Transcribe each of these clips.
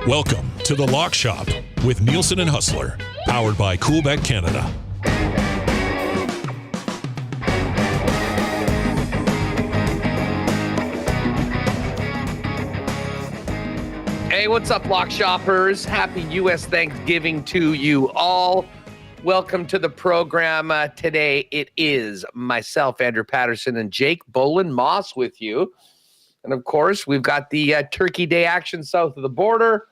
Welcome to The Lock Shop with Nielson and Hustler, powered by Coolbet Canada. Hey, what's up, Lock Shoppers? Happy U.S. Thanksgiving to you all. Welcome to the program. Today it is myself, Andrew Paterson, and Jake Bolin Moss with you. And of course, we've got the Turkey Day action south of the border.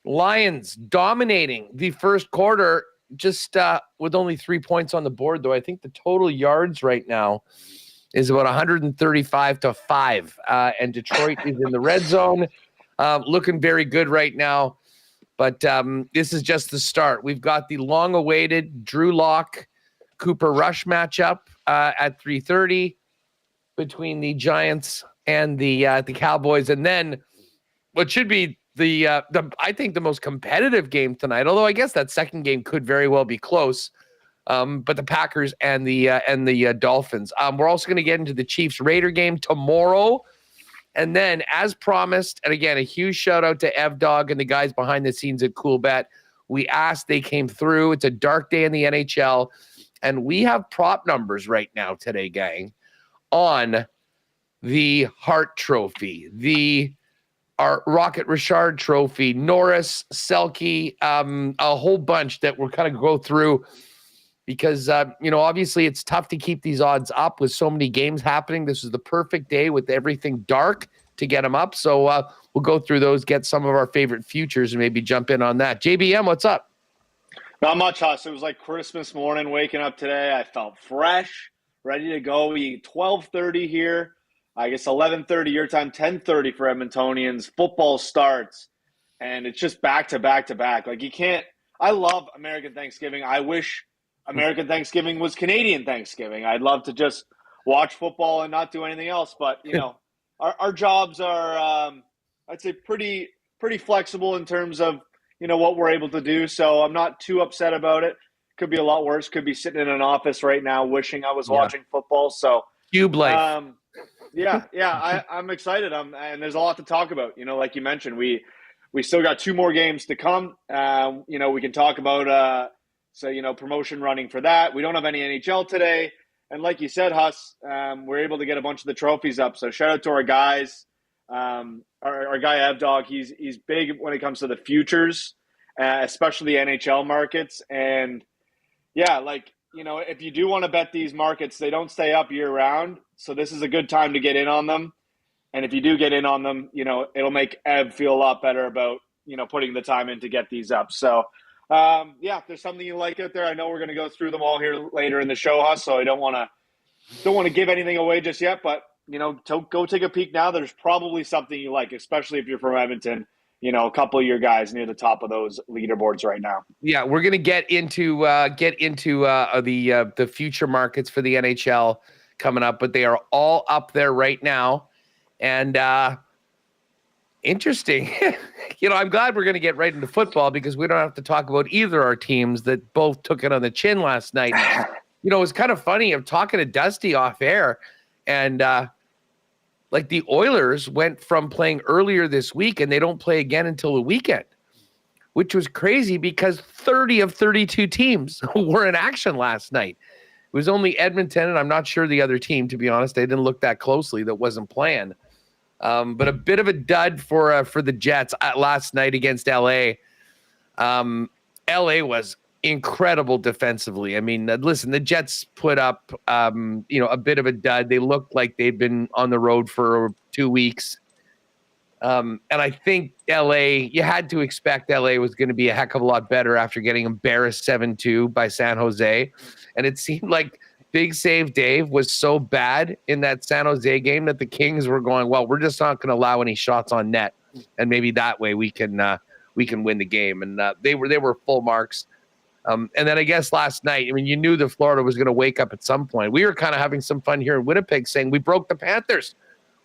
Lions dominating the first quarter, just with only 3 points on the board, though. I think the total yards right now is about 135-5. And Detroit is in the red zone, looking very good right now. But this is just the start. We've got the long-awaited Drew Lock, Cooper Rush matchup at 3:30 between the Giants and the Cowboys. And then what should be the I think the most competitive game tonight, although I guess that second game could very well be close. But the Packers and the Dolphins. We're also going to get into the Chiefs-Raider game tomorrow. And then, as promised, and again, a huge shout-out to Evdog and the guys behind the scenes at Coolbet. We asked, they came through. It's a dark day in the NHL. And we have prop numbers right now today, gang, on the Hart Trophy, our Rocket Richard Trophy, Norris, Selke, a whole bunch that we're kind of go through because, obviously it's tough to keep these odds up with so many games happening. This is the perfect day with everything dark to get them up. So we'll go through those, get some of our favorite futures, and maybe jump in on that. JBM, what's up? Not much, Huss. It was like Christmas morning waking up today. I felt fresh, ready to go. We 12:30 here. I guess 11:30 your time, 10:30 for Edmontonians. Football starts, and it's just back to back to back. Like, you can't – I love American Thanksgiving. I wish American Thanksgiving was Canadian Thanksgiving. I'd love to just watch football and not do anything else. But, our jobs are, I'd say, pretty flexible in terms of, what we're able to do. So I'm not too upset about it. Could be a lot worse. Could be sitting in an office right now wishing I was watching football. So Cube life. I'm excited. And there's a lot to talk about. Like you mentioned, we still got two more games to come. We can talk about promotion running for that. We don't have any NHL today. And like you said, Huss, we're able to get a bunch of the trophies up. So shout out to our guys. Our guy Evdog, he's big when it comes to the futures, especially the NHL markets. And if you do want to bet these markets, they don't stay up year round. So this is a good time to get in on them. And if you do get in on them, it'll make Ev feel a lot better about, putting the time in to get these up. So, if there's something you like out there, I know we're going to go through them all here later in the show, Huss. So I don't want to give anything away just yet, but, go take a peek now. There's probably something you like, especially if you're from Edmonton. A couple of your guys near the top of those leaderboards right now. Yeah, we're going to get into the future markets for the NHL coming up, but they are all up there right now. And interesting. I'm glad we're going to get right into football because we don't have to talk about either our teams that both took it on the chin last night. It was kind of funny. I'm talking to Dusty off air, and the Oilers went from playing earlier this week and they don't play again until the weekend, which was crazy because 30 of 32 teams were in action last night. It was only Edmonton, and I'm not sure the other team, to be honest. I didn't look that closely, that wasn't playing. But a bit of a dud for the Jets last night against LA. LA was incredible defensively. I mean, listen, the Jets put up, a bit of a dud. They looked like they'd been on the road for 2 weeks. And I think you had to expect LA was going to be a heck of a lot better after getting embarrassed 7-2 by San Jose. And it seemed like Big Save Dave was so bad in that San Jose game that the Kings were going, well, we're just not going to allow any shots on net. And maybe that way we can we can win the game. And they were full marks. And then I guess last night, I mean, you knew that Florida was going to wake up at some point. We were kind of having some fun here in Winnipeg saying we broke the Panthers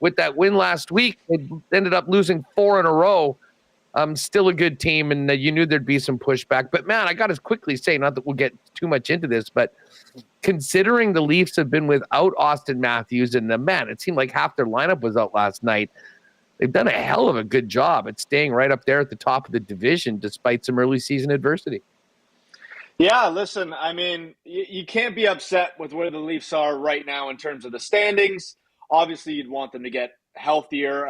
with that win last week. They ended up losing 4 in a row. Still a good team, and you knew there'd be some pushback. But, man, I got to quickly say, not that we'll get too much into this, but considering the Leafs have been without Austin Matthews, and, man, it seemed like half their lineup was out last night, they've done a hell of a good job at staying right up there at the top of the division despite some early season adversity. Yeah, listen, I mean, you can't be upset with where the Leafs are right now in terms of the standings. Obviously, you'd want them to get healthier.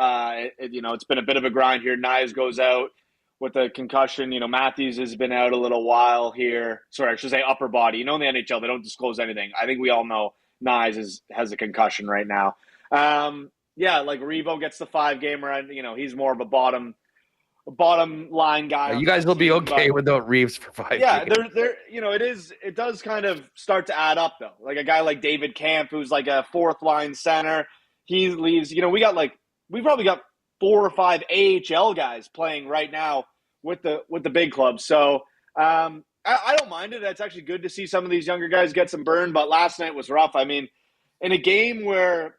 It's been a bit of a grind here. Nyes goes out with a concussion. Matthews has been out a little while here. Sorry, I should say upper body. In the NHL, they don't disclose anything. I think we all know Nyes has a concussion right now. Like Revo gets the 5-gamer. He's more of a bottom line guy. You guys will be okay without Reeves for 5 games. Yeah, it does kind of start to add up though. Like a guy like David Camp, who's like a 4th line center, he leaves. We probably got 4 or 5 AHL guys playing right now with the big clubs. So I don't mind it. It's actually good to see some of these younger guys get some burn. But last night was rough. I mean, in a game where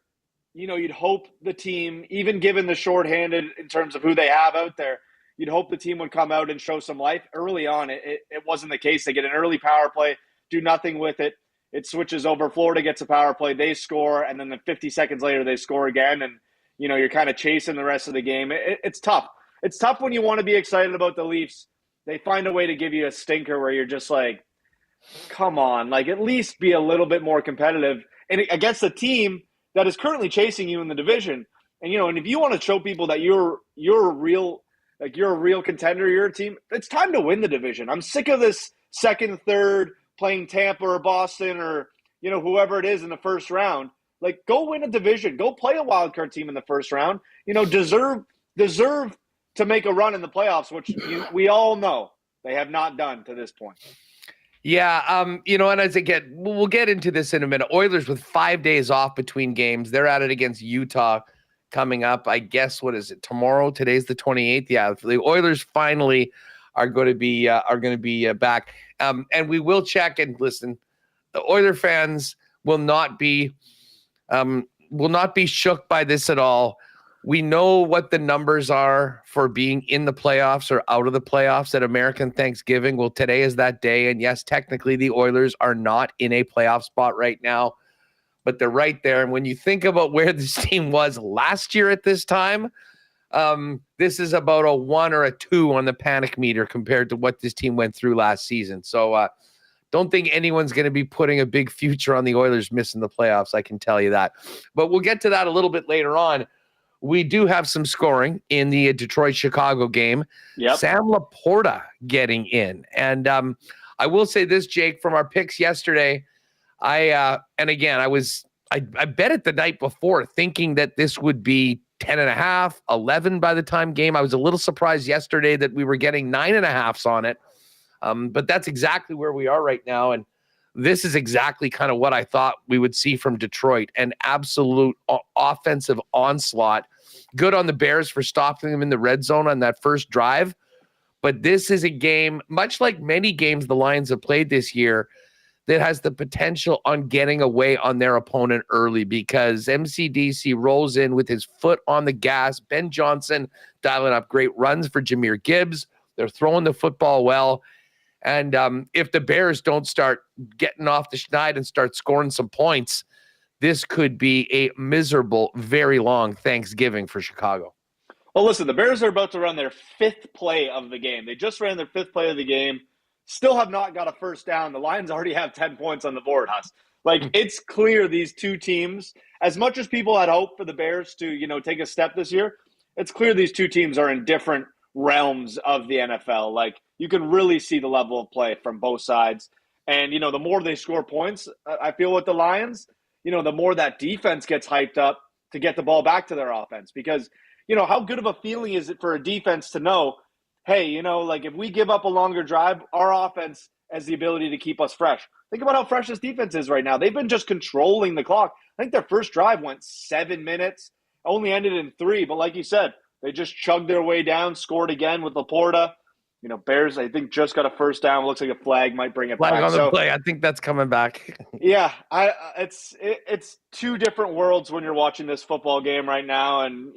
you'd hope the team, even given the shorthanded in terms of who they have out there, you'd hope the team would come out and show some life. Early on, it wasn't the case. They get an early power play, do nothing with it. It switches over. Florida gets a power play. They score, and then 50 seconds later, they score again. And, you're kind of chasing the rest of the game. It's tough. It's tough when you want to be excited about the Leafs. They find a way to give you a stinker where you're just like, come on, like at least be a little bit more competitive and against a team that is currently chasing you in the division. And, and if you want to show people that you're a real contender, you're a team, it's time to win the division. I'm sick of this second, third, playing Tampa or Boston or, whoever it is in the first round. Like, go win a division. Go play a wild card team in the first round. Deserve to make a run in the playoffs, which we all know they have not done to this point. Yeah, and as we'll get into this in a minute. Oilers with 5 days off between games. They're at it against Utah coming up. I guess, what is it, tomorrow? Today's the 28th. Yeah, the Oilers finally are going to be back. And we will check and listen. The Oiler fans will not be shook by this at all. We know what the numbers are for being in the playoffs or out of the playoffs at American Thanksgiving. Well, today is that day. And yes, technically the Oilers are not in a playoff spot right now, but they're right there. And when you think about where this team was last year at this time, this is about a 1 or a 2 on the panic meter compared to what this team went through last season. So don't think anyone's going to be putting a big future on the Oilers missing the playoffs. I can tell you that. But we'll get to that a little bit later on. We do have some scoring in the Detroit-Chicago game. Yep. Sam Laporta getting in. And I will say this, Jake, from our picks yesterday, I bet it the night before thinking that this would be 10.5, 11 by the time game. I was a little surprised yesterday that we were getting 9.5s on it. But that's exactly where we are right now. And this is exactly kind of what I thought we would see from Detroit. An absolute offensive onslaught. Good on the Bears for stopping them in the red zone on that first drive. But this is a game, much like many games the Lions have played this year, that has the potential on getting away on their opponent early because MCDC rolls in with his foot on the gas. Ben Johnson dialing up great runs for Jahmyr Gibbs. They're throwing the football well. And if the Bears don't start getting off the schneid and start scoring some points, this could be a miserable, very long Thanksgiving for Chicago. Well, listen, the Bears are about to run their 5th play of the game. They just ran their 5th play of the game. Still have not got a first down. The Lions already have 10 points on the board, Huss. Like, it's clear these two teams, as much as people had hoped for the Bears to, take a step this year, it's clear these two teams are in different realms of the NFL. Like, you can really see the level of play from both sides. And, the more they score points, I feel with the Lions, the more that defense gets hyped up to get the ball back to their offense. Because, how good of a feeling is it for a defense to know, hey, like if we give up a longer drive, our offense has the ability to keep us fresh. Think about how fresh this defense is right now. They've been just controlling the clock. I think their first drive went 7 minutes, only ended in 3. But like you said, they just chugged their way down, scored again with Laporta. Bears, I think, just got a first down. Looks like a flag might bring it Flag back. on the play. I think that's coming back. Yeah, it's two different worlds when you're watching this football game right now, and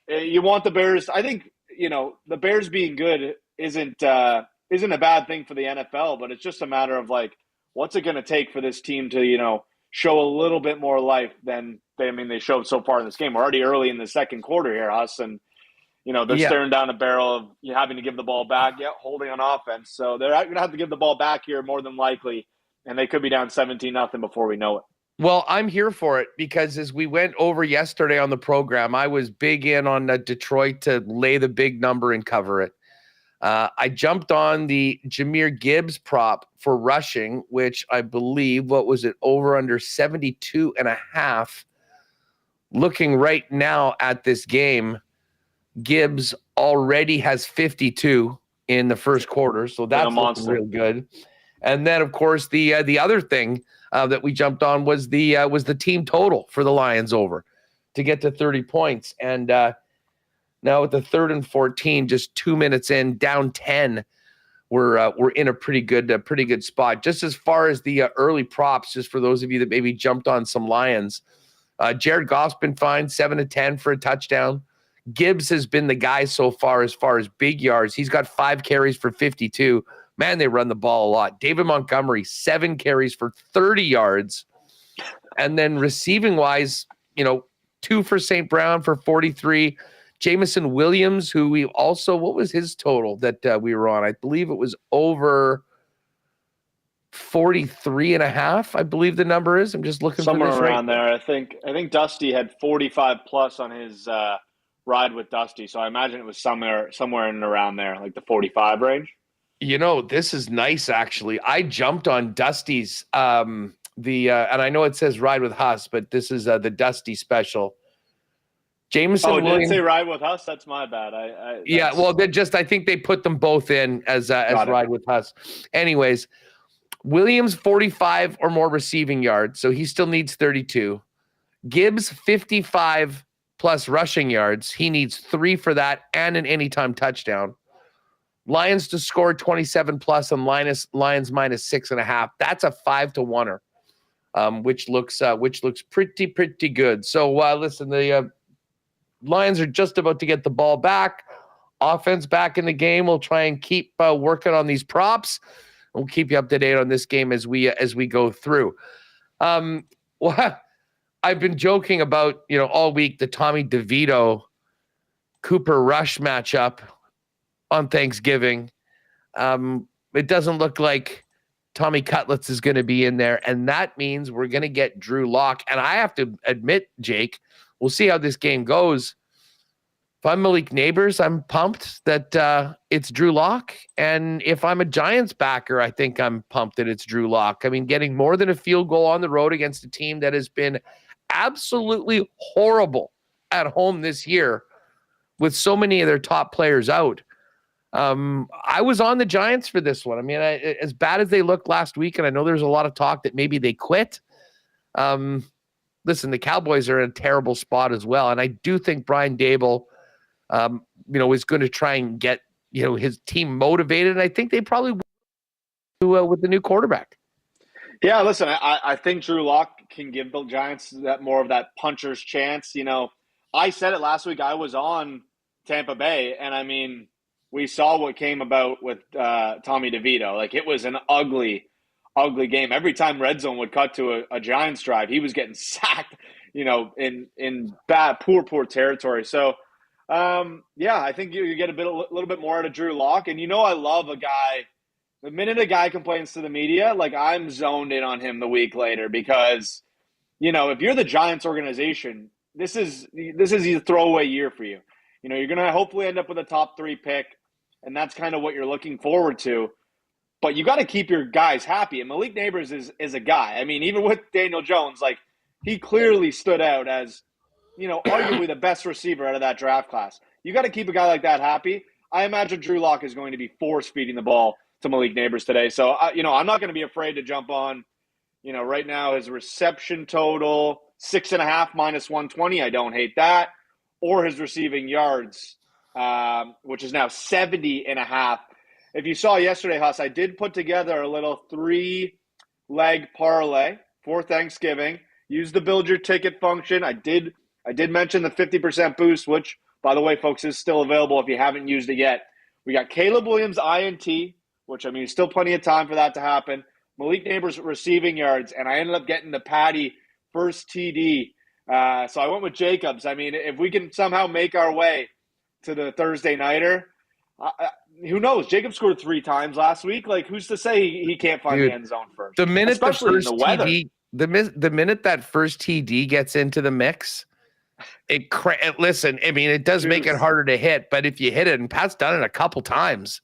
you want the Bears. I think the Bears being good isn't a bad thing for the NFL, but it's just a matter of like, what's it going to take for this team to show a little bit more life than they showed so far in this game. We're already early in the second quarter here, Huss, and they're staring down a barrel of having to give the ball back, holding on offense. So they're going to have to give the ball back here more than likely, and they could be down 17-0 before we know it. Well, I'm here for it because as we went over yesterday on the program, I was big in on Detroit to lay the big number and cover it. I jumped on the Jahmyr Gibbs prop for rushing, which I believe, over under 72.5. Looking right now at this game, Gibbs already has 52 in the first quarter, so that's looking real good. And then, of course, the other thing that we jumped on was the team total for the Lions over to get to 30 points. And now with the 3rd and 14, just 2 minutes in, down 10, we're in a pretty good spot. Just as far as the early props, just for those of you that maybe jumped on some Lions, Jared Goff's been fine, 7-10 for a touchdown. Gibbs has been the guy so far as big yards. He's got 5 carries for 52. Man, they run the ball a lot. David Montgomery, 7 carries for 30 yards. And then receiving-wise, 2 for St. Brown for 43. Jamison Williams, who we also, what was his total that we were on? I believe it was over 43.5, I believe the number is. I'm just looking somewhere for this around there. I think Dusty had 45 plus on his ride with Dusty, so I imagine it was somewhere in and around there, like the 45 range. This is nice actually. I jumped on Dusty's and I know it says ride with Huss, but this is the Dusty special. Jameson Williams. Didn't say ride with Huss. That's my bad. I think they put them both in as ride with Huss. Anyways, Williams 45 or more receiving yards, so he still needs 32. Gibbs 55 plus rushing yards. He needs 3 for that and an anytime touchdown. Lions to score 27 plus and Lions minus 6.5. That's a 5-1er, which looks pretty good. So listen, the Lions are just about to get the ball back. Offense back in the game. We'll try and keep working on these props. We'll keep you up to date on this game as we go through. I've been joking about all week the Tommy DeVito Cooper Rush matchup on Thanksgiving. It doesn't look like Tommy Cutlets is going to be in there, and that means we're going to get Drew Lock. And I have to admit, Jake, we'll see how this game goes. If I'm Malik Neighbors, I'm pumped that it's Drew Lock. And if I'm a Giants backer, I think I'm pumped that it's Drew Lock. I mean, getting more than a field goal on the road against a team that has been absolutely horrible at home this year with so many of their top players out. I was on the Giants for this one. I mean, as bad as they looked last week, and I know there's a lot of talk that maybe they quit. Listen, the Cowboys are in a terrible spot as well. And I do think Brian Daboll, is going to try and get, his team motivated. And I think they probably will with the new quarterback. Yeah, listen, I think Drew Lock can give the Giants more of that puncher's chance. I said it last week. I was on Tampa Bay, and I mean, we saw what came about with Tommy DeVito. Like, it was an ugly game. Every time Red Zone would cut to a Giants drive, he was getting sacked, in bad, poor territory. So, I think you get a little bit more out of Drew Lock. And I love a guy. The minute a guy complains to the media, like, I'm zoned in on him the week later because, if you're the Giants organization, this is a throwaway year for you. You're going to hopefully end up with a top 3 pick, and that's kind of what you're looking forward to. But you got to keep your guys happy. And Malik Neighbors is a guy. I mean, even with Daniel Jones, like, he clearly stood out as, arguably the best receiver out of that draft class. You got to keep a guy like that happy. I imagine Drew Lock is going to be force-feeding the ball to Malik Neighbors today. So, I'm not going to be afraid to jump on, right now his reception total, 6.5 minus 120. I don't hate that. Or his receiving yards, which is now 70.5. if you saw yesterday, Huss, I did put together a little 3-leg parlay for Thanksgiving. Use the build your ticket function. I did mention the 50% boost, which, by the way, folks, is still available if you haven't used it yet. We got Caleb Williams INT, which, I mean, still plenty of time for that to happen. Malik Neighbors receiving yards, and I ended up getting the Patty first TD. So I went with Jacobs. I mean, if we can somehow make our way to the Thursday nighter, who knows? Jacob scored 3 times last week. Like, who's to say he can't find the end zone first? The minute especially the first in the weather. TD, the minute that first TD gets into the mix, listen. I mean, it does make it harder to hit, but if you hit it, and Pat's done it a couple times,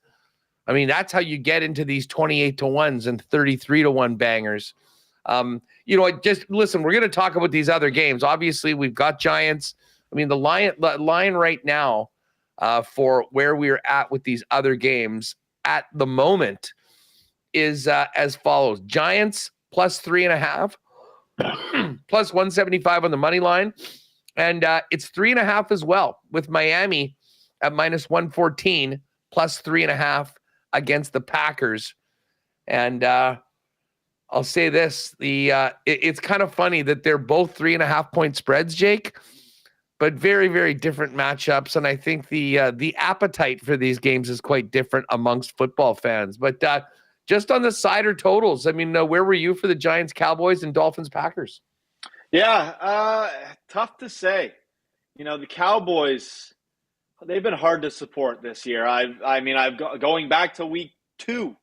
I mean, that's how you get into these 28-1s and 33-1 bangers. Just listen. We're going to talk about these other games. Obviously, we've got Giants. I mean, the line right now. For where we're at with these other games at the moment is as follows. Giants plus 3.5, plus 175 on the money line. And it's 3.5 as well with Miami at minus 114, plus 3.5 against the Packers. And I'll say this, it's kind of funny that they're both 3.5-point spreads, Jake, but very, very different matchups. And I think the appetite for these games is quite different amongst football fans. But just on the cider totals, I mean, where were you for the Giants, Cowboys, and Dolphins, Packers? Yeah, tough to say. The Cowboys, they've been hard to support this year. Going back to week 2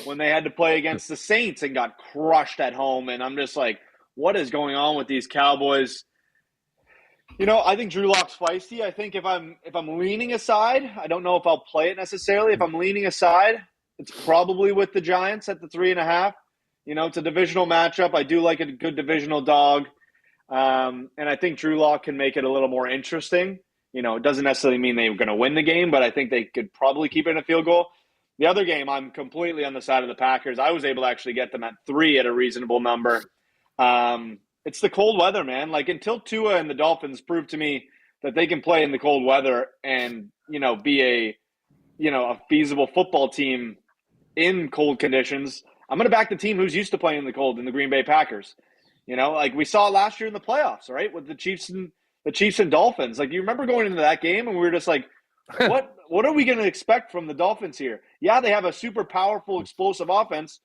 when they had to play against the Saints and got crushed at home. And I'm just like, what is going on with these Cowboys? I think Drew Lock's feisty. I think if I'm leaning aside, I don't know if I'll play it necessarily. If I'm leaning aside, it's probably with the Giants at the 3.5. It's a divisional matchup. I do like a good divisional dog. And I think Drew Lock can make it a little more interesting. It doesn't necessarily mean they're going to win the game, but I think they could probably keep it in a field goal. The other game, I'm completely on the side of the Packers. I was able to actually get them at 3 at a reasonable number. It's the cold weather, man. Like, until Tua and the Dolphins prove to me that they can play in the cold weather and, be a feasible football team in cold conditions, I'm going to back the team who's used to playing in the cold, in the Green Bay Packers. Like we saw last year in the playoffs, right? With the Chiefs and Dolphins. Like, you remember going into that game and we were just like, what are we going to expect from the Dolphins here? Yeah, they have a super powerful, explosive offense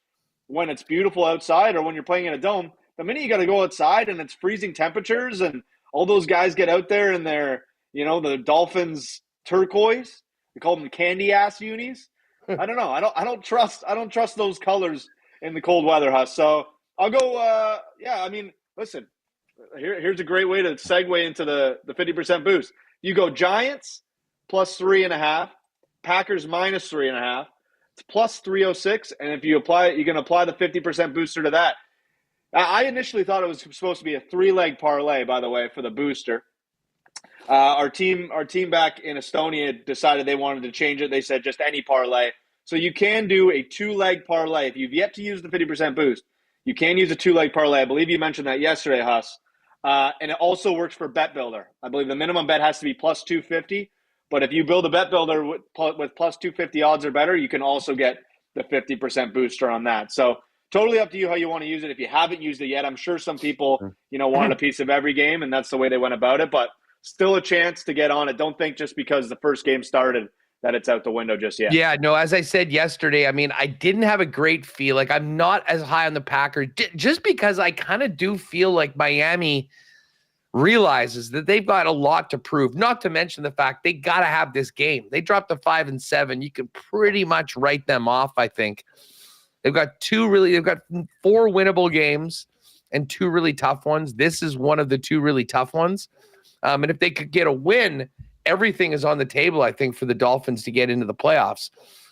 when it's beautiful outside or when you're playing in a dome. The minute you got to go outside and it's freezing temperatures and all those guys get out there in their, the Dolphins turquoise, we call them candy ass unis. I don't know. I don't trust those colors in the cold weather, Huss. So I'll go. Listen, here's a great way to segue into the 50% boost. You go Giants plus 3.5, Packers minus 3.5. It's plus 306, and if you apply it, you can apply the 50% booster to that. I initially thought it was supposed to be a 3-leg parlay, by the way, for the booster. Our team back in Estonia decided they wanted to change it. They said just any parlay. So you can do a 2-leg parlay. If you've yet to use the 50% boost, you can use a 2-leg parlay. I believe you mentioned that yesterday, Huss. And it also works for Bet Builder. I believe the minimum bet has to be plus 250. But if you build a Bet Builder with plus 250 odds or better, you can also get the 50% booster on that. So totally up to you how you want to use it. If you haven't used it yet, I'm sure some people, wanted a piece of every game, and that's the way they went about it. But still a chance to get on it. Don't think just because the first game started that it's out the window just yet. Yeah, no, as I said yesterday, I mean, I didn't have a great feel. Like, I'm not as high on the Packers just because I kind of do feel like Miami realizes that they've got a lot to prove, not to mention the fact they got to have this game. They dropped to 5-7. You can pretty much write them off, I think. They've got 4 winnable games and 2 really tough ones. This is one of the 2 really tough ones. And if they could get a win, everything is on the table, I think, for the Dolphins to get into the playoffs.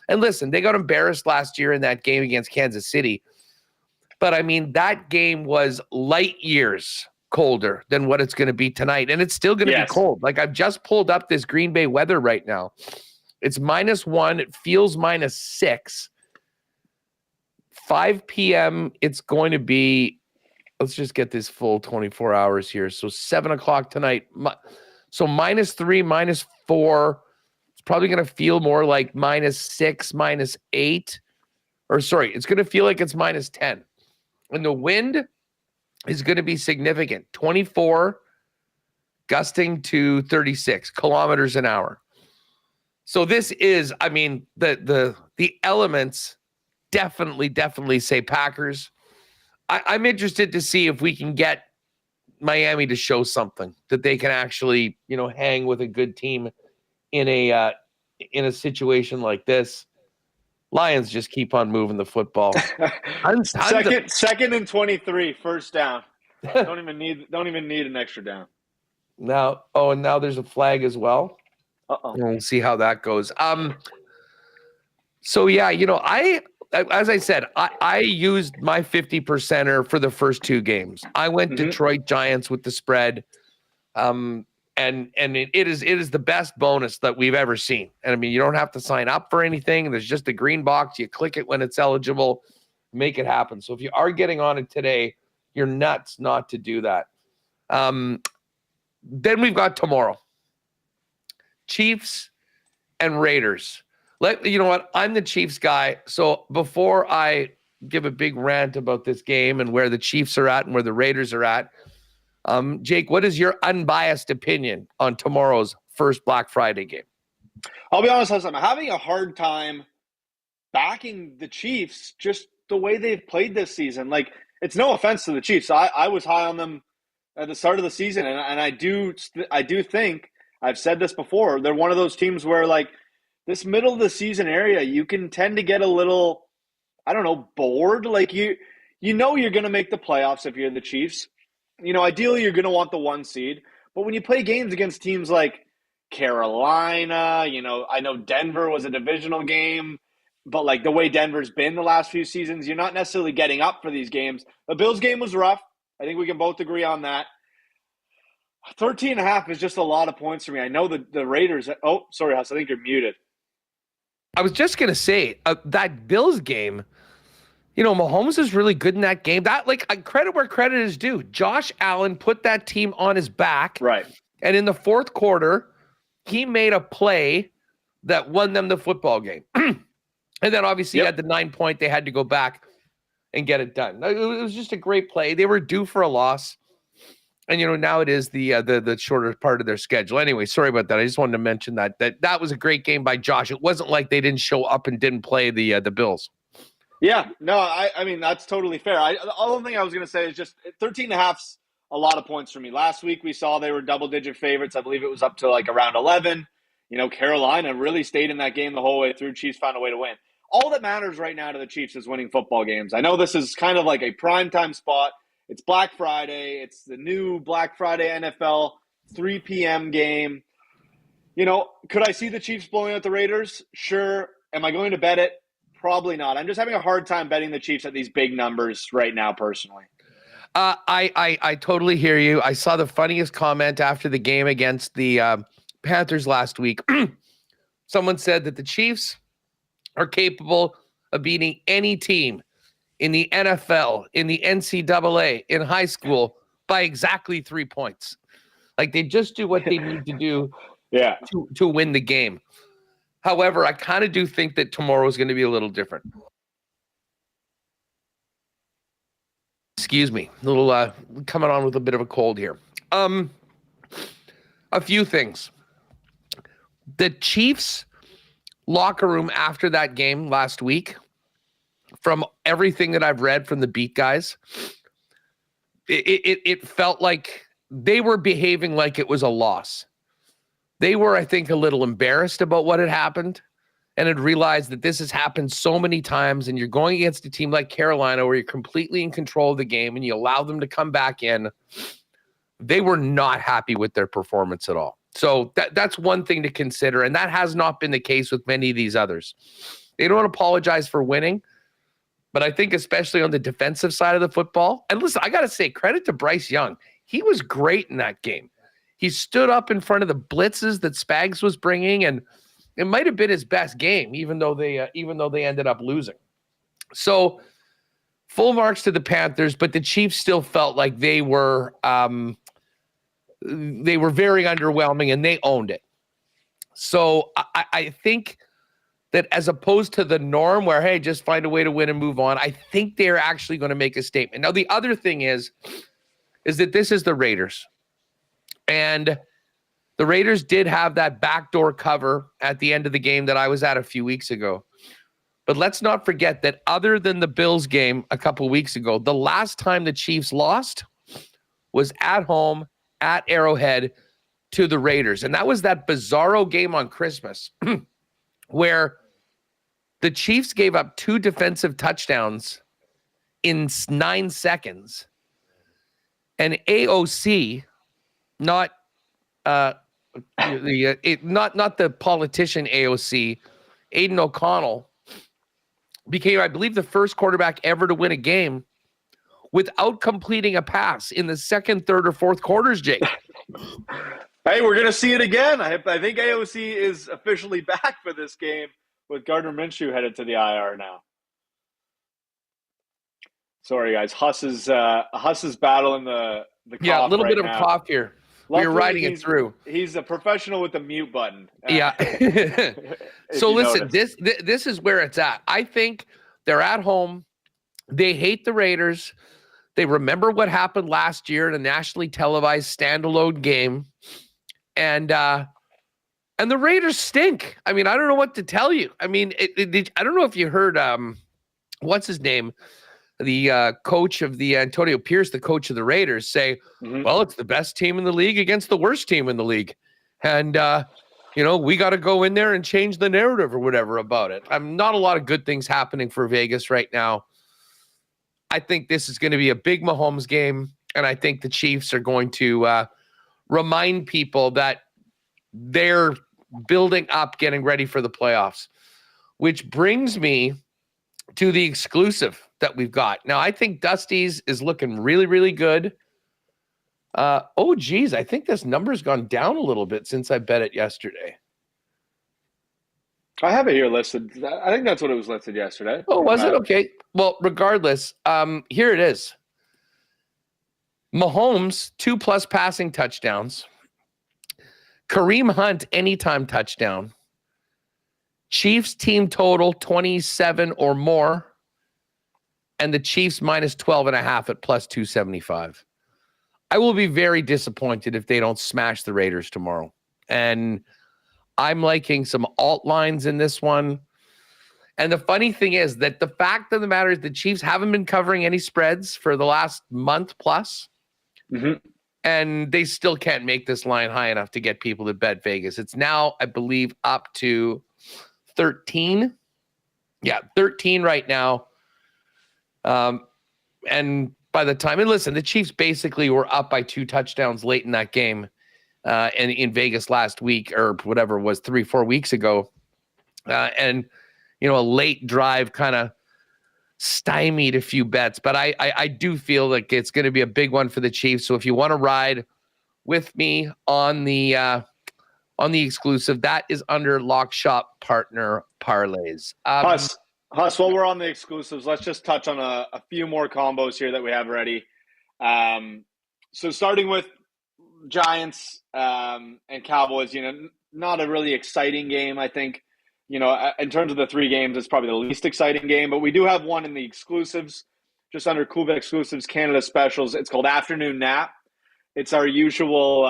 And listen, they got embarrassed last year in that game against Kansas City. But, I mean, that game was light years colder than what it's going to be tonight. And it's still going to be cold. Like, I've just pulled up this Green Bay weather right now. It's -1. It feels -6. 5 p.m. It's going to be, let's just get this full 24 hours here. So 7 o'clock tonight. So -3, -4, It's probably going to feel more like -6, -8. Or sorry, it's going to feel like it's -10. And the wind is going to be significant. 24 gusting to 36 kilometers an hour. So this is, I mean, the elements definitely say Packers. I'm interested to see if we can get Miami to show something that they can actually, hang with a good team in a situation like this. Lions just keep on moving the football. Second and 23, first down. Don't even need an extra down. Now, and now there's a flag as well. We'll see how that goes. So yeah, as I said, I used my 50%er for the first two games. I went Detroit Giants with the spread. And it is the best bonus that we've ever seen. And I mean, you don't have to sign up for anything. There's just a green box. You click it when it's eligible, make it happen. So if you are getting on it today, you're nuts not to do that. Then we've got tomorrow. Chiefs and Raiders. You know what? I'm the Chiefs guy. So before I give a big rant about this game and where the Chiefs are at and where the Raiders are at, Jake, what is your unbiased opinion on tomorrow's first Black Friday game? I'll be honest, I'm having a hard time backing the Chiefs just the way they've played this season. Like, it's no offense to the Chiefs. I was high on them at the start of the season, and I do think, I've said this before, they're one of those teams where, like, this middle of the season area, you can tend to get a little, bored. Like, you're going to make the playoffs if you're the Chiefs. Ideally you're going to want the 1 seed, but when you play games against teams like Carolina, I know Denver was a divisional game, but like the way Denver's been the last few seasons, you're not necessarily getting up for these games. The Bills game was rough. I think we can both agree on that. 13.5 is just a lot of points for me. I know the Raiders. Oh, sorry, Huss. I think you're muted. I was just going to say that Bills game, Mahomes is really good in that game. That, credit where credit is due. Josh Allen put that team on his back. Right. And in the fourth quarter, he made a play that won them the football game. And then obviously at the 9 point, they had to go back and get it done. It was just a great play. They were due for a loss. And, now it is the shorter part of their schedule. Anyway, sorry about that. I just wanted to mention that was a great game by Josh. It wasn't like they didn't show up and didn't play the Bills. Yeah, no, I mean, that's totally fair. The only thing I was going to say is just 13.5's a lot of points for me. Last week we saw they were double-digit favorites. I believe it was up to around 11. Carolina really stayed in that game the whole way through. Chiefs found a way to win. All that matters right now to the Chiefs is winning football games. I know this is kind of like a primetime spot. It's Black Friday. It's the new Black Friday NFL 3 p.m. game. Could I see the Chiefs blowing out the Raiders? Sure. Am I going to bet it? Probably not. I'm just having a hard time betting the Chiefs at these big numbers right now, personally. I totally hear you. I saw the funniest comment after the game against the Panthers last week. Someone said that the Chiefs are capable of beating any team in the NFL, in the NCAA, in high school by exactly 3 points. Like, they just do what they need to do to win the game. However, I kind of do think that tomorrow is going to be a little different. Excuse me, a little coming on with a bit of a cold here. A few things. The Chiefs locker room after that game last week, from everything that I've read from the beat guys, it felt like they were behaving like it was a loss. They were, I think, a little embarrassed about what had happened and had realized that this has happened so many times, and you're going against a team like Carolina where you're completely in control of the game and you allow them to come back in. They were not happy with their performance at all. So that's one thing to consider, and that has not been the case with many of these others. They don't apologize for winning, but I think especially on the defensive side of the football, and listen, I got to say, credit to Bryce Young. He was great in that game. He stood up in front of the blitzes that Spags was bringing, and it might have been his best game, even though they ended up losing. So full marks to the Panthers, but the Chiefs still felt like they were very underwhelming, and they owned it. So I think that as opposed to the norm where, hey, just find a way to win and move on, I think they're actually going to make a statement. Now, the other thing is that this is the Raiders. And the Raiders did have that backdoor cover at the end of the game that I was at a few weeks ago. But let's not forget that other than the Bills game a couple weeks ago, the last time the Chiefs lost was at home at Arrowhead to the Raiders. And that was that bizarro game on Christmas where the Chiefs gave up 2 defensive touchdowns in 9 seconds. And AOC, not not the politician AOC, Aiden O'Connell, became, I believe, the first quarterback ever to win a game without completing a pass in the second, third, or fourth quarters, Jake. Hey, we're going to see it again. I think AOC is officially back for this game with Gardner Minshew headed to the IR now. Sorry, guys. Huss is battling the cough. Yeah, a little bit of now. A cough here. We're riding it through. He's a professional with the mute button. Yeah. So listen, this is where it's at. I think they're at home. They hate the Raiders. They remember what happened last year in a nationally televised standalone game. And the Raiders stink. I mean, I don't know what to tell you. I mean, I don't know if you heard, what's his name? The coach of the Antonio Pierce, the coach of the Raiders, say, well, it's the best team in the league against the worst team in the league. And, we got to go in there and change the narrative or whatever about it. Not a lot of good things happening for Vegas right now. I think this is going to be a big Mahomes game. And I think the Chiefs are going to remind people that they're building up, getting ready for the playoffs, which brings me to the exclusive that we've got. Now, I think Dusty's is looking really, really good. I think this number's gone down a little bit since I bet it yesterday. I have it here listed. I think that's what it was listed yesterday. Oh, was it? Okay. Well, regardless, here it is. Mahomes, 2+ passing touchdowns. Kareem Hunt, anytime touchdown. Chiefs team total 27 or more, and the Chiefs minus 12.5 at plus 275. I will be very disappointed if they don't smash the Raiders tomorrow. And I'm liking some alt lines in this one. And the funny thing is that the fact of the matter is the Chiefs haven't been covering any spreads for the last month plus. And they still can't make this line high enough to get people to bet Vegas. It's now, I believe, up to 13. Yeah, 13 right now. And by the time, and listen, the Chiefs basically were up by 2 touchdowns late in that game and in Vegas last week or whatever it was 3-4 weeks ago. And, a late drive kind of stymied a few bets, but I do feel like it's going to be a big one for the Chiefs. So if you want to ride with me on the exclusive, that is under Lock Shop Partner Parlays. Huss, while we're on the exclusives, let's just touch on a few more combos here that we have ready. So starting with Giants and Cowboys, not a really exciting game, I think. In terms of the 3 games, it's probably the least exciting game, but we do have one in the exclusives, just under Coolbet Exclusives Canada Specials. It's called Afternoon Nap. It's our usual,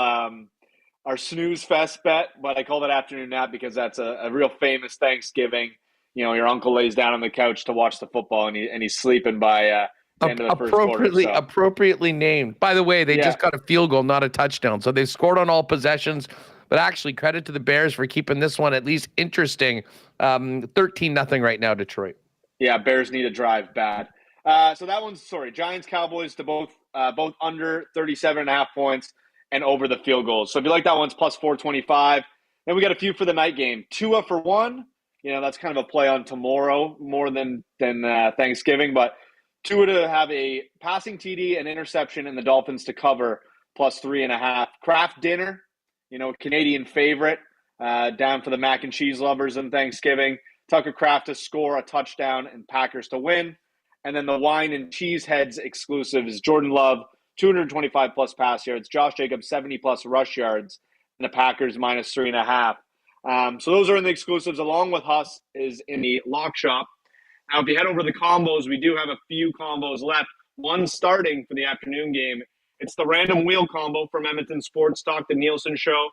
our snooze fest bet, but I call it Afternoon Nap because that's a real famous Thanksgiving. Your uncle lays down on the couch to watch the football, and he's sleeping by the end of the first quarter. So. Appropriately named. By the way, they just got a field goal, not a touchdown. So they've scored on all possessions. But actually, credit to the Bears for keeping this one at least interesting. 13-0 right now, Detroit. Yeah, Bears need a drive bad. So that one's, Giants, Cowboys to both under 37.5 points and over the field goals. So if you like that one's plus 425. Then we got a few for the night game. Tua for 1. That's kind of a play on tomorrow more than Thanksgiving. But Tua to have a passing TD and interception and the Dolphins to cover plus 3.5. Kraft dinner. Canadian favorite, down for the mac and cheese lovers in Thanksgiving. Tucker Kraft to score a touchdown and Packers to win. And then the wine and cheese heads exclusive is Jordan Love, 225+ pass yards, Josh Jacobs, 70+ rush yards, and the Packers minus 3.5. So those are in the exclusives, along with Huss is in the lock shop. Now, if you head over to the combos, we do have a few combos left. One starting for the afternoon game. It's the random wheel combo from Edmonton Sports Talk, the Nielson show.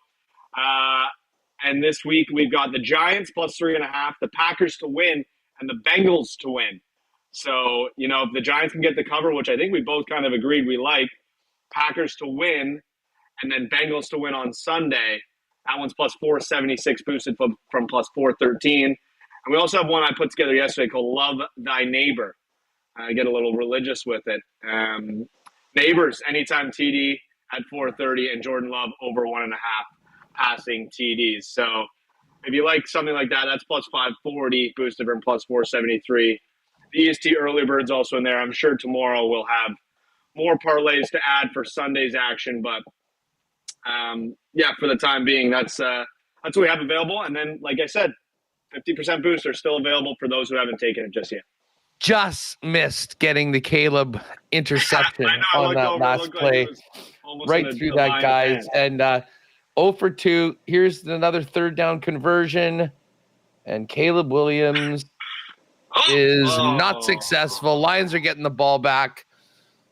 And this week we've got the Giants plus 3.5, the Packers to win, and the Bengals to win. So, if the Giants can get the cover, which I think we both kind of agreed we like, Packers to win, and then Bengals to win on Sunday. That one's plus 476, boosted from plus 413. And we also have one I put together yesterday called Love Thy Neighbor. I get a little religious with it. Neighbors, anytime TD at 430, and Jordan Love over 1.5 passing TDs. So if you like something like that, that's plus 540, boosted from plus 473. The EST early bird's also in there. I'm sure tomorrow we'll have more parlays to add for Sunday's action, but for the time being, that's what we have available. And then, like I said, 50% boost are still available for those who haven't taken it just yet. Just missed getting the Caleb interception on that last play. Right through that, guys. And 0 for 2. Here's another third down conversion. And Caleb Williams is not successful. Lions are getting the ball back.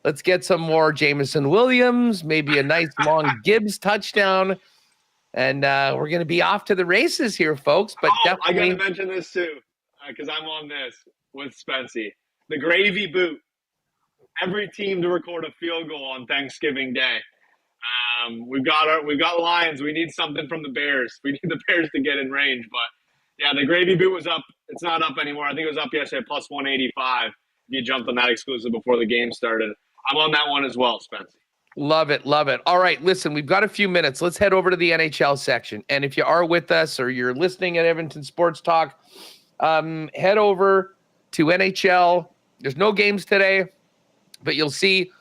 Let's get some more Jameson Williams, maybe a nice long Gibbs touchdown. And we're going to be off to the races here, folks. But definitely, I got to mention this too, because I'm on this with Spency. The gravy boot. Every team to record a field goal on Thanksgiving Day. We've got Lions. We need something from the Bears. We need the Bears to get in range. But yeah, the gravy boot was up. It's not up anymore. I think it was up yesterday at plus 185. You jumped on that exclusive before the game started. I'm on that one as well, Spencer. Love it. Love it. All right. Listen, we've got a few minutes. Let's head over to the NHL section. And if you are with us or you're listening at Edmonton Sports Talk, head over to NHL. There's no games today, but you'll see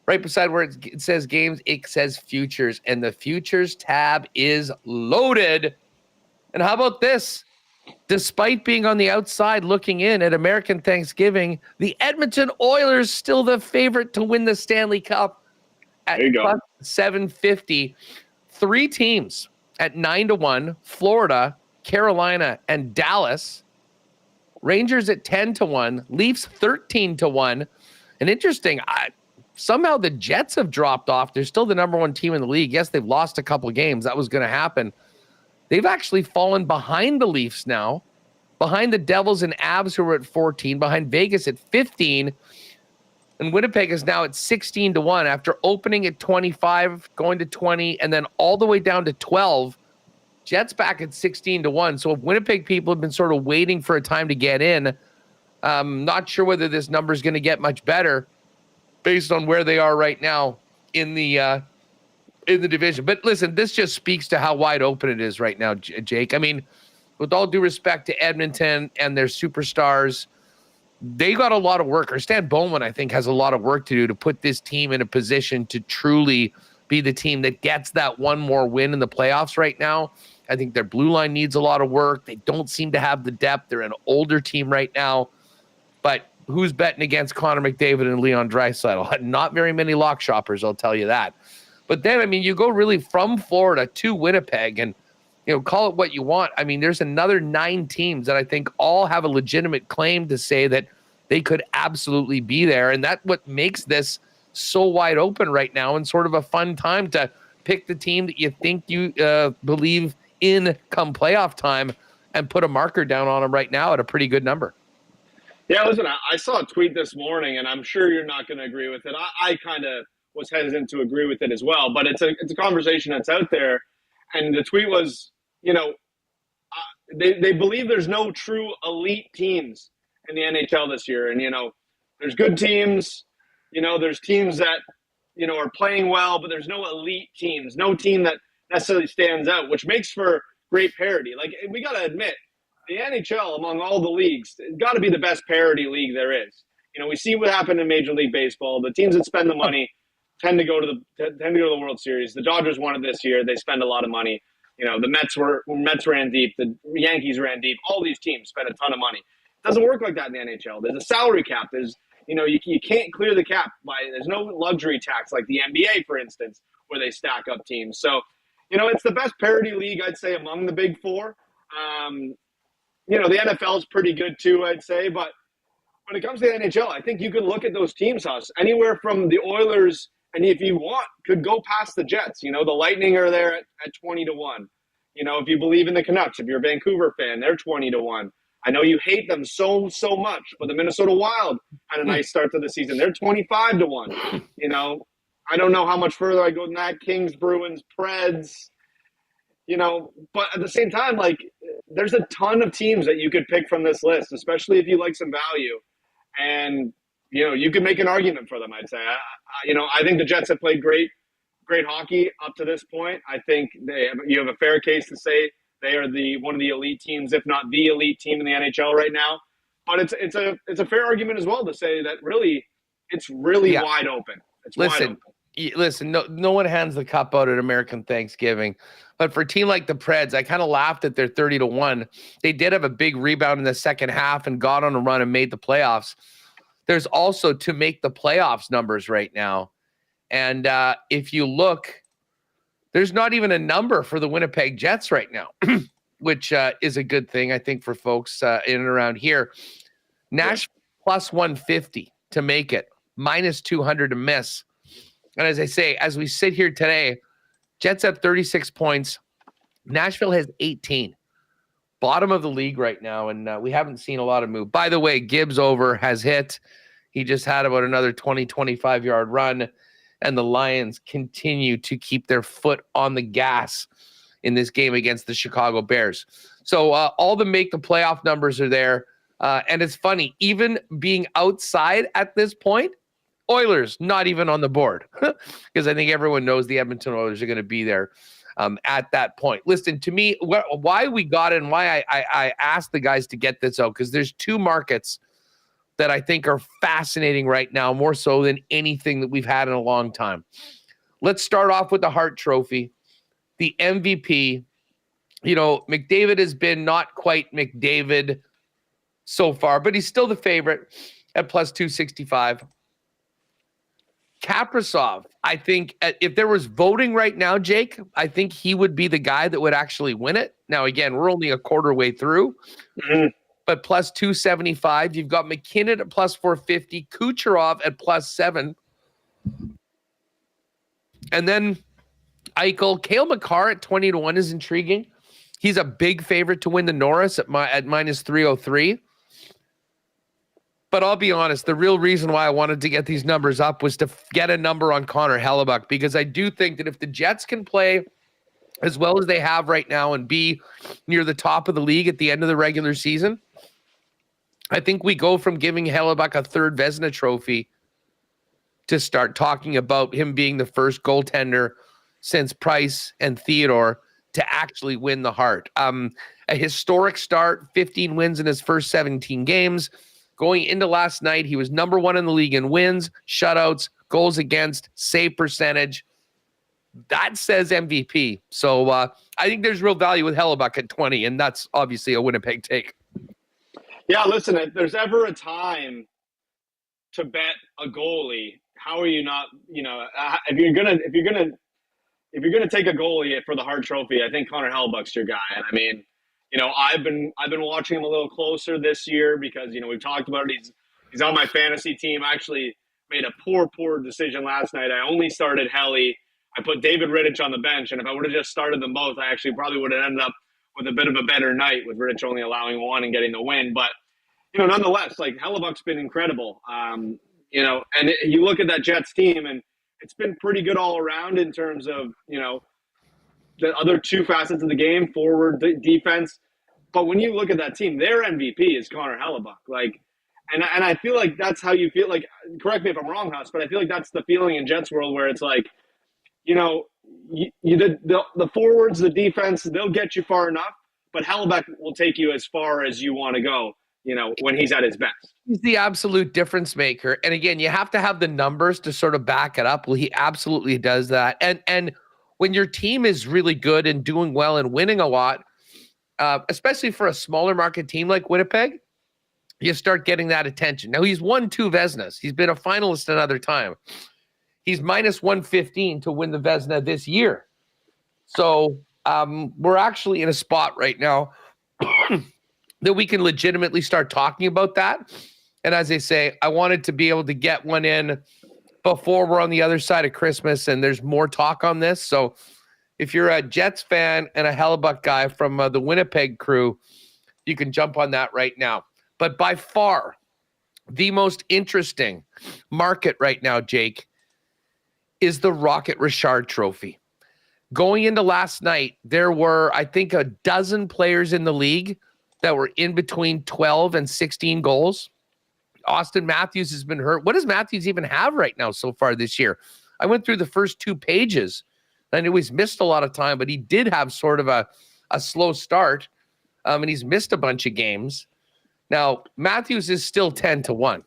right beside where it says games, it says futures. And the futures tab is loaded. And how about this? Despite being on the outside looking in at American Thanksgiving, the Edmonton Oilers still the favorite to win the Stanley Cup at plus 750. 3 teams at 9-1, Florida, Carolina, and Dallas. Rangers at 10-1, Leafs 13-1. And interesting, somehow the Jets have dropped off. They're still the number 1 team in the league. Yes, they've lost a couple games. That was going to happen. They've actually fallen behind the Leafs now, behind the Devils and Avs, who are at 14, behind Vegas at 15, and Winnipeg is now at 16-1 after opening at 25, going to 20, and then all the way down to 12. Jets back at 16-1. So if Winnipeg people have been sort of waiting for a time to get in, not sure whether this number is going to get much better based on where they are right now in the division. But listen, this just speaks to how wide open it is right now, Jake. I mean, with all due respect to Edmonton and their superstars, they got a lot of work. Or Stan Bowman, I think, has a lot of work to do to put this team in a position to truly be the team that gets that one more win in the playoffs right now. I think their blue line needs a lot of work. They don't seem to have the depth. They're an older team right now. But who's betting against Connor McDavid and Leon Draisaitl? Not very many lock shoppers, I'll tell you that. But then, I mean, you go really from Florida to Winnipeg and, call it what you want. I mean, there's another 9 teams that I think all have a legitimate claim to say that they could absolutely be there. And that's what makes this so wide open right now and sort of a fun time to pick the team that you think you believe in come playoff time and put a marker down on them right now at a pretty good number. Yeah, listen, I saw a tweet this morning, and I'm sure you're not going to agree with it. I kind of was hesitant to agree with it as well, but it's a conversation that's out there. And the tweet was, they believe there's no true elite teams in the NHL this year. And, there's good teams, there's teams that, are playing well, but there's no elite teams, no team that necessarily stands out, which makes for great parity. Like, we got to admit, the NHL among all the leagues, it's got to be the best parity league there is. We see what happened in Major League Baseball. The teams that spend the money tend to go to the World Series. The Dodgers won it this year. They spend a lot of money. The Mets ran deep. The Yankees ran deep. All these teams spend a ton of money. It doesn't work like that in the NHL. There's a salary cap. There's, you can't clear the cap there's no luxury tax like the NBA, for instance, where they stack up teams. So, it's the best parity league, I'd say, among the big 4. The NFL is pretty good too, I'd say. But when it comes to the NHL, I think you can look at those teams, Huss, anywhere from the Oilers, and if you want, could go past the Jets. The Lightning are there at 20-1. If you believe in the Canucks, if you're a Vancouver fan, they're 20-1. I know you hate them so much, but the Minnesota Wild had a nice start to the season. They're 25-1. I don't know how much further I go than that. Kings, Bruins, Preds. But at the same time, there's a ton of teams that you could pick from this list, especially if you like some value. And, you can make an argument for them, I'd say. I think the Jets have played great hockey up to this point. I think you have a fair case to say they are one of the elite teams, if not the elite team in the NHL right now. But it's a fair argument as well to say that it's really wide open. Wide open. Listen, no one hands the cup out at American Thanksgiving. But for a team like the Preds, I kind of laughed at their 30-1. They did have a big rebound in the second half and got on a run and made the playoffs. There's also to make the playoffs numbers right now. And if you look, there's not even a number for the Winnipeg Jets right now, which is a good thing, I think, for folks in and around here. Nashville plus 150 to make it, minus 200 to miss. And as I say, as we sit here today, Jets have 36 points. Nashville has 18. Bottom of the league right now, and we haven't seen a lot of move. By the way, Gibbs has hit. He just had about another 20, 25-yard run, and the Lions continue to keep their foot on the gas in this game against the Chicago Bears. So all the make the playoff numbers are there, and it's funny, even being outside at this point, Oilers not even on the board because I think everyone knows the Edmonton Oilers are going to be there at that point. Listen, to me, why we got it and why I asked the guys to get this out, because there's two markets that I think are fascinating right now, more so than anything that we've had in a long time. Let's start off with the Hart Trophy, the MVP. McDavid has been not quite McDavid so far, but he's still the favorite at plus 265. Kaprizov, I think if there was voting right now, Jake, I think he would be the guy that would actually win it. Now, again, we're only a quarter way through, but plus 275. You've got McKinnon at plus 450, Kucherov at plus 7. And then Eichel, Cale Makar at 20-1 is intriguing. He's a big favorite to win the Norris at minus 303. But I'll be honest, the real reason why I wanted to get these numbers up was to get a number on Connor Hellebuyck, because I do think that if the Jets can play as well as they have right now and be near the top of the league at the end of the regular season, I think we go from giving Hellebuyck a third Vezina trophy to start talking about him being the first goaltender since Price and Theodore to actually win the Hart. A historic start, 15 wins in his first 17 games. Going into last night, he was number one in the league in wins, shutouts, goals against, save percentage. That says MVP. So I think there's real value with Hellebuyck at 20, and that's obviously a Winnipeg take. Yeah, listen, if there's ever a time to bet a goalie, how are you not? If you're gonna take a goalie for the Hart Trophy, I think Connor Hellebuyck's your guy. And I mean, I've been watching him a little closer this year because we've talked about it. He's on my fantasy team. I actually made a poor decision last night. I only started Helly. I put David Rittich on the bench, and if I would have just started them both, I actually probably would have ended up with a bit of a better night with Rittich only allowing one and getting the win. But nonetheless, Hellebuyck's been incredible. And you look at that Jets team, and it's been pretty good all around in terms of the other two facets of the game, forward, defense. But when you look at that team, their MVP is Connor Hellebuyck. And I feel like that's how you feel. Correct me if I'm wrong, Huss, but I feel like that's the feeling in Jets world where it's the forwards, the defense, they'll get you far enough, but Hellebuyck will take you as far as you want to go, when he's at his best. He's the absolute difference maker. And again, you have to have the numbers to sort of back it up. Well, he absolutely does that. And when your team is really good and doing well and winning a lot, especially for a smaller market team like Winnipeg, you start getting that attention. Now, he's won 2 Vezinas. He's been a finalist another time. He's minus 115 to win the Vezina this year. So we're actually in a spot right now that we can legitimately start talking about that. And as I say, I wanted to be able to get one in before we're on the other side of Christmas and there's more talk on this. So if you're a Jets fan and a Hellebuck guy from the Winnipeg crew, you can jump on that right now. But by far, the most interesting market right now, Jake, is the Rocket Richard Trophy. Going into last night, there were, I think, a dozen players in the league that were in between 12 and 16 goals. Austin Matthews has been hurt. What does Matthews even have right now so far this year? I went through the first 2 pages. I knew he's missed a lot of time, but he did have sort of a slow start, and he's missed a bunch of games. Now, Matthews is still 10-1,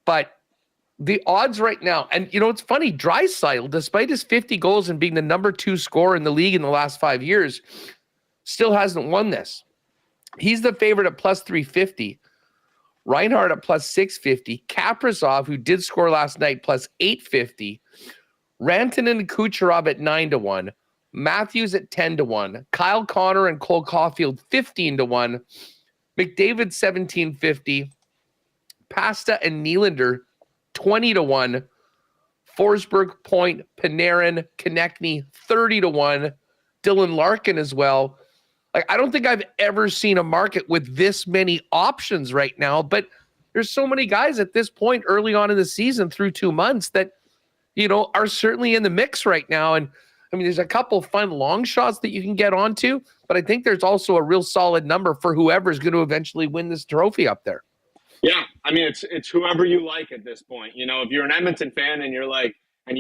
but the odds right now, and it's funny, Draisaitl, despite his 50 goals and being the number 2 scorer in the league in the last 5 years, still hasn't won this. He's the favorite at plus 350. Reinhart at plus 650. Kaprizov, who did score last night, plus 850. Rantanen and Kucherov at 9-1. Matthews at 10-1. Kyle Connor and Cole Caulfield 15-1. McDavid 1750. Pasta and Nylander 20-1. Forsberg, Point, Panarin, Konechny 30-1. Dylan Larkin as well. Like, I don't think I've ever seen a market with this many options right now, but there's so many guys at this point early on in the season through 2 months that, are certainly in the mix right now. And I mean, there's a couple fun long shots that you can get onto, but I think there's also a real solid number for whoever's going to eventually win this trophy up there. Yeah. I mean, it's whoever you like at this point. If you're an Edmonton fan and you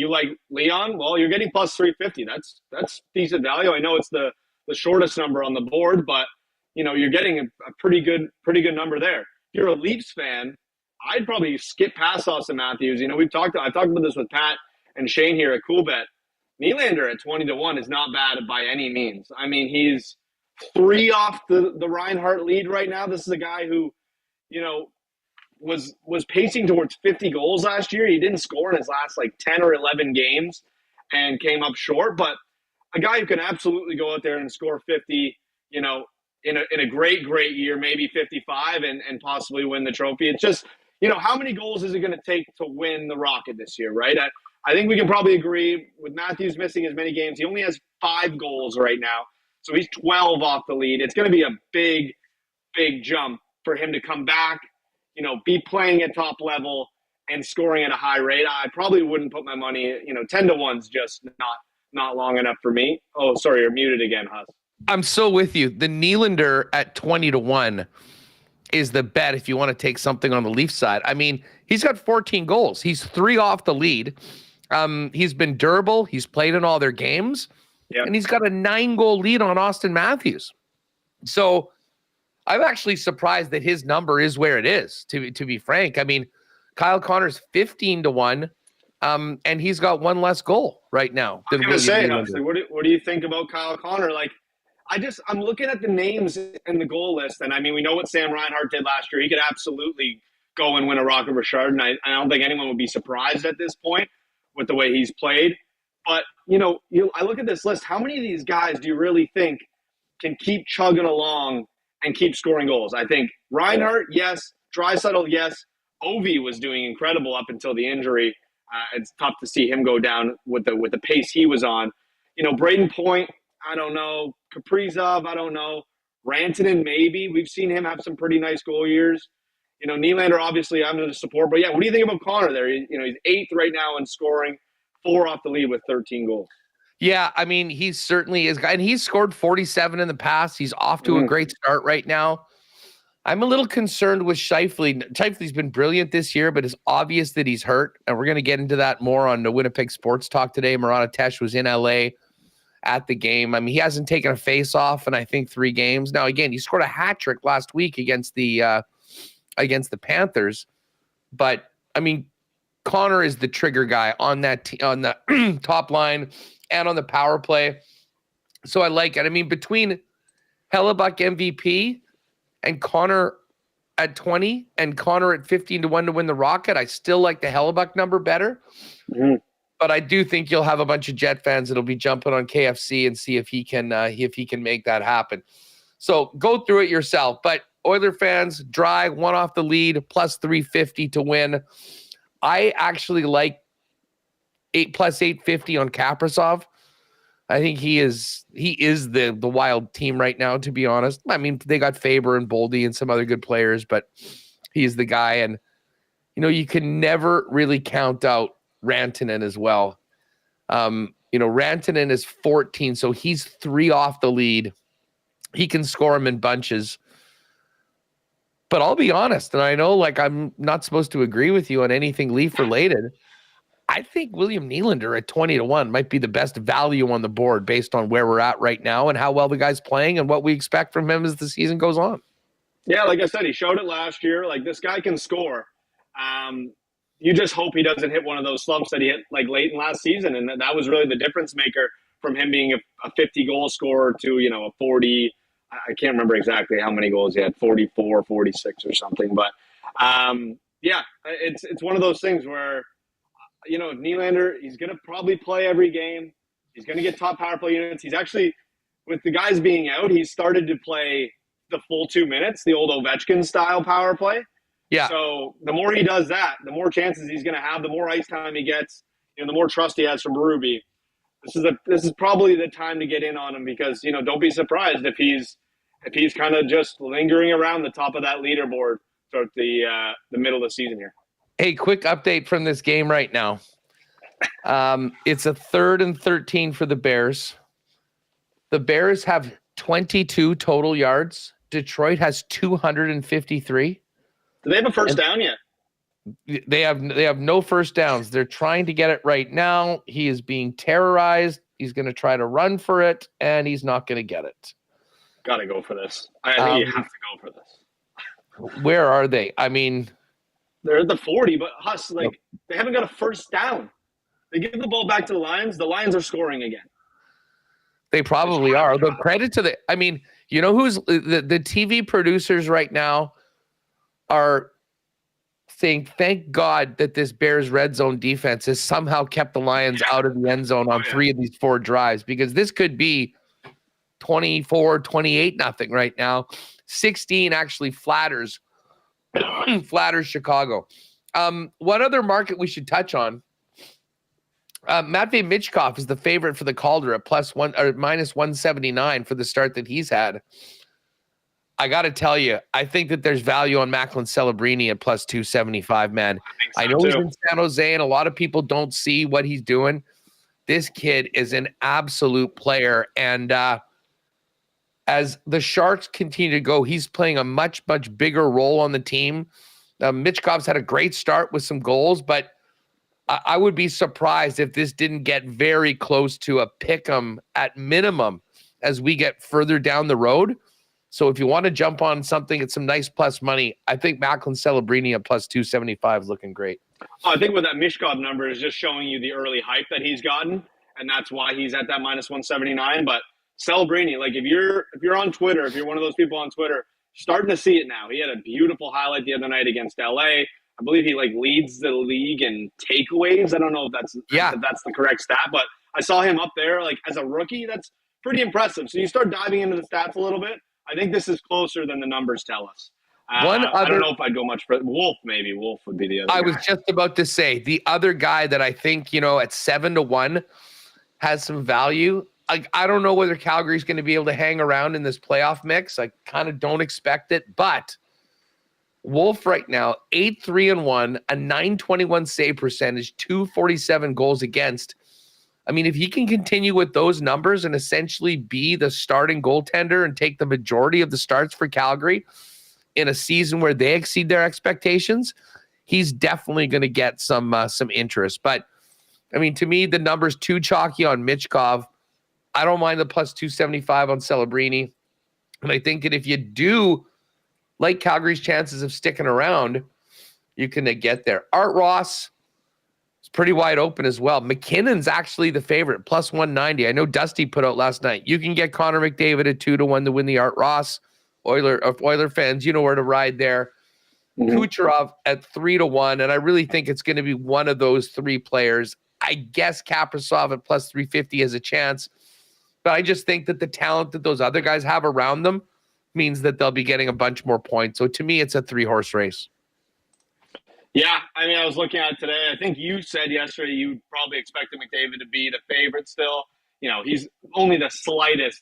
like Leon, well, you're getting plus 350. That's decent value. I know it's the shortest number on the board, but you're getting a pretty good number there. If you're a Leafs fan, I'd probably skip past Austin Matthews. I've talked about this with Pat and Shane here at Coolbet. Nylander at 20-1 is not bad by any means. I mean, he's 3 off the Reinhart lead right now. This is a guy who, was pacing towards 50 goals last year. He didn't score in his last 10 or 11 games and came up short, but a guy who can absolutely go out there and score 50, in a great year, maybe 55 and possibly win the trophy. It's just, how many goals is it going to take to win the Rocket this year, right? I think we can probably agree with Matthews missing as many games. He only has 5 goals right now, so he's 12 off the lead. It's going to be a big jump for him to come back, be playing at top level and scoring at a high rate. I probably wouldn't put my money, 10-1's just not long enough for me. Oh, sorry, you're muted again, Huss. I'm so with you. The Nylander at 20-1 is the bet if you want to take something on the Leafs side. I mean, he's got 14 goals. He's 3 off the lead. He's been durable. He's played in all their games. Yep. And he's got a 9-goal lead on Austin Matthews. So I'm actually surprised that his number is where it is, to be frank. I mean, Kyle Connor's 15-1. And he's got 1 less goal right now. I'm going to say, what do you think about Kyle Connor? I'm looking at the names in the goal list, and I mean, we know what Sam Reinhart did last year. He could absolutely go and win a Rocket Richard, and I don't think anyone would be surprised at this point with the way he's played. But, I look at this list. How many of these guys do you really think can keep chugging along and keep scoring goals? I think Reinhart, yes. Draisaitl, yes. Ovi was doing incredible up until the injury. It's tough to see him go down with the pace he was on. Braden Point, I don't know. Kaprizov, I don't know. Rantanen, maybe. We've seen him have some pretty nice goal years. Nylander, obviously, I'm going to support. But, yeah, what do you think about Connor there? He's 8th right now in scoring, 4 off the lead with 13 goals. Yeah, I mean, he certainly is. And he's scored 47 in the past. He's off to a great start right now. I'm a little concerned with Scheifele. Scheifele's been brilliant this year, but it's obvious that he's hurt. And we're going to get into that more on the Winnipeg Sports Talk today. Murat Atesh was in LA at the game. I mean, he hasn't taken a face-off in, I think, 3 games. Now, again, he scored a hat trick last week against the Panthers. But, I mean, Connor is the trigger guy on that on the top line and on the power play. So I like it. I mean, between Hellebuck MVP and Connor at 20 and Connor at 15-1 to win the Rocket, I still like the Hellebuck number better. Mm-hmm. But I do think you'll have a bunch of Jet fans that'll be jumping on KFC and see if he can make that happen. So go through it yourself. But Oiler fans, dry, one off the lead, plus 350 to win. I actually like plus 850 on Kaprizov. I think he is the wild team right now, to be honest. I mean, they got Faber and Boldy and some other good players, but he's the guy. And, you can never really count out Rantanen as well. Rantanen is 14, so he's 3 off the lead. He can score him in bunches. But I'll be honest, and I know I'm not supposed to agree with you on anything Leaf related. I think William Nylander at 20-1 might be the best value on the board based on where we're at right now and how well the guy's playing and what we expect from him as the season goes on. Yeah, like I said, he showed it last year. This guy can score. You just hope he doesn't hit one of those slumps that he hit late in last season, and that was really the difference maker from him being a 50-goal scorer to a 40. I can't remember exactly how many goals he had, 44, 46 or something. But it's one of those things where Nylander, he's going to probably play every game. He's going to get top power play units. He's actually, with the guys being out, he's started to play the full 2 minutes, the old Ovechkin style power play. Yeah. So the more he does that, the more chances he's going to have, the more ice time he gets, the more trust he has from Ruby. This is probably the time to get in on him because, don't be surprised if he's kind of just lingering around the top of that leaderboard throughout the middle of the season here. Hey, quick update from this game right now. It's a 3rd and 13 for the Bears. The Bears have 22 total yards. Detroit has 253. Do they have a first down yet? They have no first downs. They're trying to get it right now. He is being terrorized. He's going to try to run for it, and he's not going to get it. Got to go for this. I think you have to go for this. Where are they? I mean, they're at the 40, but they haven't got a first down. They give the ball back to the Lions. The Lions are scoring again. They probably are. The credit to who's the TV producers right now are saying, thank God that this Bears red zone defense has somehow kept the Lions out of the end zone on 3 of these 4 drives, because this could be 24, 28 nothing right now. 16 actually flatters Chicago. One other market we should touch on. Matvei Michkov is the favorite for the Calder at +1 or -179 for the start that he's had. I got to tell you, I think that there's value on Macklin Celebrini at +275, man. I know he's in San Jose, and a lot of people don't see what he's doing. This kid is an absolute player, and as the Sharks continue to go, he's playing a much, much bigger role on the team. Michkov's had a great start with some goals, but I would be surprised if this didn't get very close to a pick'em at minimum as we get further down the road. So if you want to jump on something at some nice plus money, I think Macklin Celebrini at +275 is looking great. I think with that Michkov number is just showing you the early hype that he's gotten, and that's why he's at that -179. But Celebrini, if you're on Twitter, if you're one of those people on Twitter, starting to see it now. He had a beautiful highlight the other night against LA. I believe he leads the league in takeaways. I don't know if that's the correct stat, but I saw him up there as a rookie. That's pretty impressive. So you start diving into the stats a little bit. I think this is closer than the numbers tell us. I don't know if I'd go much for Wolf. Maybe Wolf would be the other. I was just about to say the other guy that I think at 7-1 has some value. I don't know whether Calgary's going to be able to hang around in this playoff mix. I kind of don't expect it, but Wolf right now 8-3-1, a .921 save percentage, 247 goals against. I mean, if he can continue with those numbers and essentially be the starting goaltender and take the majority of the starts for Calgary in a season where they exceed their expectations, he's definitely going to get some interest. But I mean, to me, the number's too chalky on Michkov. I don't mind the +275 on Celebrini. And I think that if you do like Calgary's chances of sticking around, you can get there. Art Ross is pretty wide open as well. McKinnon's actually the favorite, +190. I know Dusty put out last night. You can get Connor McDavid at 2-1 to win the Art Ross. Oiler fans, you know where to ride there. Mm-hmm. Kucherov at 3-1, and I really think it's going to be one of those 3 players. I guess Kaprizov at +350 has a chance, but I just think that the talent that those other guys have around them means that they'll be getting a bunch more points. So to me, it's a 3-horse race. Yeah, I mean, I was looking at it today. I think you said yesterday you probably expected McDavid to be the favorite still. He's only the slightest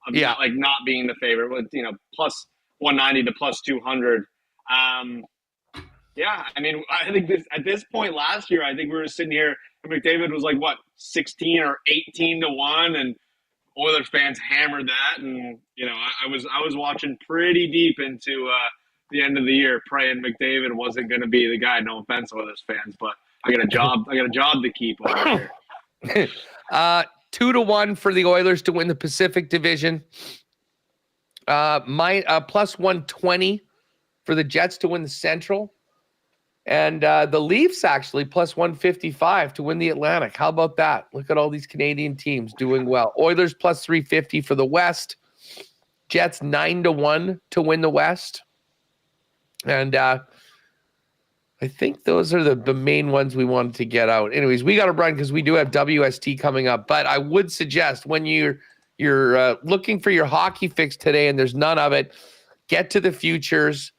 of not being the favorite with, plus 190 to plus 200. Yeah, I mean, I think at this point last year, I think we were sitting here and McDavid was 16 or 18 to 1, and Oilers fans hammered that. And, I was watching pretty deep into the end of the year, praying McDavid wasn't going to be the guy. No offense, Oilers fans, but I got a job to keep over here. 2 to 1 for the Oilers to win the Pacific Division. Plus 120 for the Jets to win the Central. And the Leafs actually plus 155 to win the Atlantic. How about that? Look at all these Canadian teams doing well. Oilers plus 350 for the West. Jets 9 to 1 to win the West. And I think those are the main ones we wanted to get out. Anyways, we got to run because we do have WST coming up. But I would suggest when you're looking for your hockey fix today and there's none of it, get to the futures.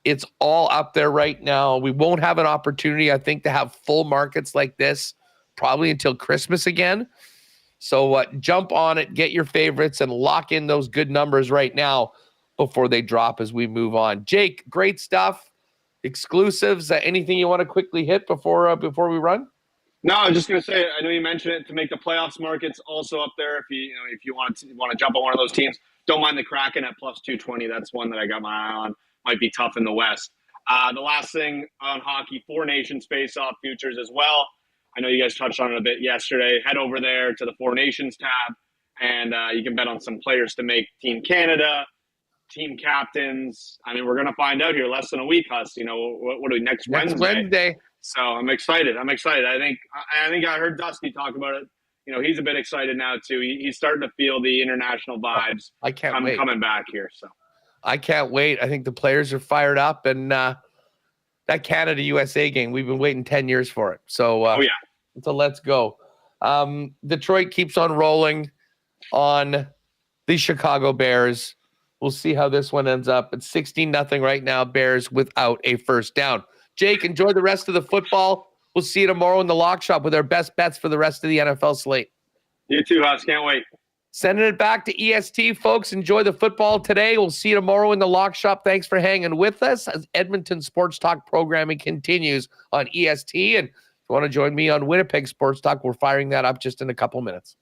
It's all up there right now. We won't have an opportunity, I think, to have full markets like this probably until Christmas again. So jump on it, get your favorites, and lock in those good numbers right now before they drop as we move on. Jake, great stuff. Exclusives. Anything you want to quickly hit before we run? No, I was just going to say, I know you mentioned it, to make the playoffs markets also up there. If you want to jump on one of those teams, don't mind the Kraken at plus 220. That's one that I got my eye on. Might be tough in the West. The last thing on hockey, 4 Nations face-off futures as well. I know you guys touched on it a bit yesterday. Head over there to the 4 Nations tab, and you can bet on some players to make Team Canada, team captains. I mean, we're going to find out here less than a week, Huss. What are we, next Wednesday? So I'm excited. I think I heard Dusty talk about it. He's a bit excited now, too. He's starting to feel the international vibes coming back here, so. I can't wait. I think the players are fired up, and that Canada-USA game, we've been waiting 10 years for it. So, so let's go. Detroit keeps on rolling on the Chicago Bears. We'll see how this one ends up. It's 16-0 right now, Bears without a first down. Jake, enjoy the rest of the football. We'll see you tomorrow in the lock shop with our best bets for the rest of the NFL slate. You too, Huss. Can't wait. Sending it back to EST, folks. Enjoy the football today. We'll see you tomorrow in the lock shop. Thanks for hanging with us as Edmonton Sports Talk programming continues on EST. And if you want to join me on Winnipeg Sports Talk, we're firing that up just in a couple minutes.